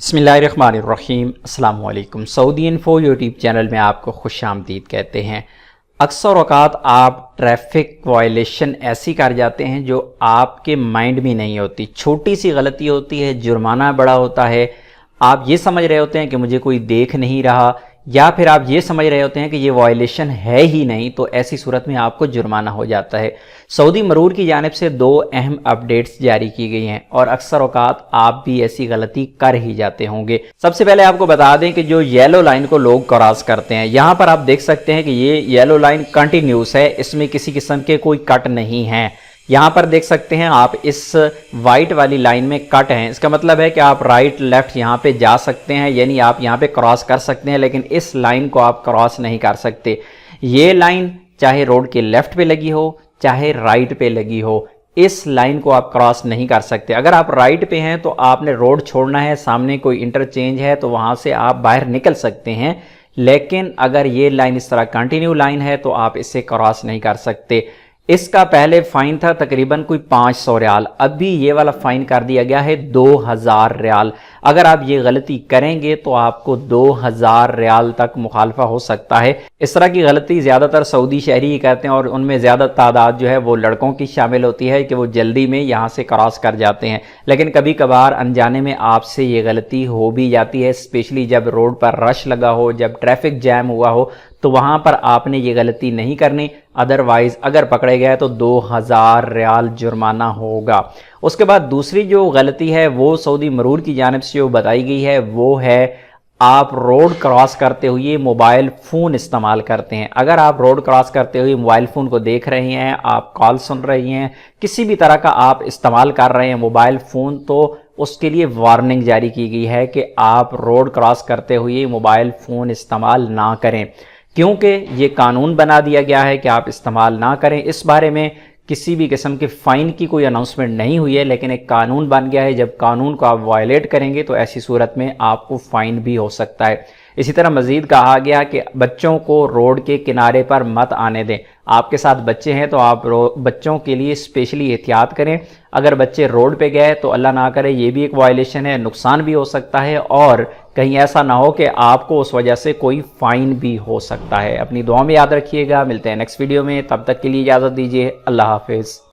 बिस्मिल्लाहिर्रहमानिर्रहीम। अस्सलाम वालेकुम। सऊदी इन्फो यूट्यूब चैनल में आपको खुश आमदीद कहते हैं। अक्सर औक़ात आप ट्रैफिक वायलेशन ऐसी कर जाते हैं जो आपके माइंड में नहीं होती। छोटी सी गलती होती है, जुर्माना बड़ा होता है। आप ये समझ रहे होते हैं कि मुझे कोई देख नहीं रहा, या फिर आप ये समझ रहे होते हैं कि ये वायलेशन है ही नहीं, तो ऐसी सूरत में आपको जुर्माना हो जाता है। सऊदी मरूर की जानिब से 2 अहम अपडेट्स जारी की गई हैं और अक्सर औकात आप भी ऐसी गलती कर ही जाते होंगे। सबसे पहले आपको बता दें कि जो येलो लाइन को लोग क्रॉस करते हैं, यहाँ पर आप देख सकते हैं कि ये येलो लाइन कंटिन्यूस है, इसमें किसी किस्म के कोई कट नहीं है। यहाँ पर देख सकते हैं आप इस वाइट वाली लाइन में कट हैं, इसका मतलब है कि आप राइट लेफ्ट यहाँ पे जा सकते हैं, यानी आप यहाँ पे क्रॉस कर सकते हैं, लेकिन इस लाइन को आप क्रॉस नहीं कर सकते। ये लाइन चाहे रोड के लेफ्ट पे लगी हो चाहे राइट पे लगी हो, इस लाइन को आप क्रॉस नहीं कर सकते। अगर आप राइट पे हैं तो आपने रोड छोड़ना है, सामने कोई इंटरचेंज है तो वहाँ से आप बाहर निकल सकते हैं, लेकिन अगर ये लाइन इस तरह कंटिन्यू लाइन है तो आप इससे क्रॉस नहीं कर सकते। इसका पहले फाइन था तकरीबन कोई 500 रियाल, अभी ये वाला फाइन कर दिया गया है 2000 रियाल। अगर आप ये गलती करेंगे तो आपको 2000 रियाल तक मुखालफा हो सकता है। इस तरह की गलती ज़्यादातर सऊदी शहरी ही करते हैं और उनमें ज़्यादा तादाद जो है वो लड़कों की शामिल होती है कि वो जल्दी में यहाँ से क्रॉस कर जाते हैं, लेकिन कभी कभार अनजाने में आपसे ये गलती हो भी जाती है, स्पेशली जब रोड पर रश लगा हो, जब ट्रैफिक जैम हुआ हो, तो वहाँ पर आपने ये गलती नहीं करनी। अदरवाइज़ अगर पकड़े गए तो 2000 रियाल जुर्माना होगा। उसके बाद दूसरी जो गलती है वो सऊदी मरूर की जानिब से जो बताई गई है वो है आप रोड क्रॉस करते हुए मोबाइल फ़ोन इस्तेमाल करते हैं। अगर आप रोड क्रॉस करते हुए मोबाइल फ़ोन को देख रहे हैं, आप कॉल सुन रही हैं, किसी भी तरह का आप इस्तेमाल कर रहे हैं मोबाइल फ़ोन, तो उसके लिए वार्निंग जारी की गई है कि आप रोड क्रॉस करते हुए मोबाइल फ़ोन इस्तेमाल ना करें, क्योंकि ये कानून बना दिया गया है कि आप इस्तेमाल ना करें। इस बारे में किसी भी किस्म के फ़ाइन की कोई अनाउंसमेंट नहीं हुई है, लेकिन एक कानून बन गया है। जब कानून को आप वायलेट करेंगे तो ऐसी सूरत में आपको फ़ाइन भी हो सकता है। इसी तरह मज़ीद कहा गया कि बच्चों को रोड के किनारे पर मत आने दें। आपके साथ बच्चे हैं तो आप बच्चों के लिए स्पेशली एहतियात करें। अगर बच्चे रोड पे गए तो अल्लाह ना करे ये भी एक वायलेशन है, नुकसान भी हो सकता है और कहीं ऐसा ना हो कि आपको उस वजह से कोई फ़ाइन भी हो सकता है। अपनी दुआ में याद रखिएगा। मिलते हैं नेक्स्ट वीडियो में, तब तक के लिए इजाज़त दीजिए। अल्लाह हाफिज़।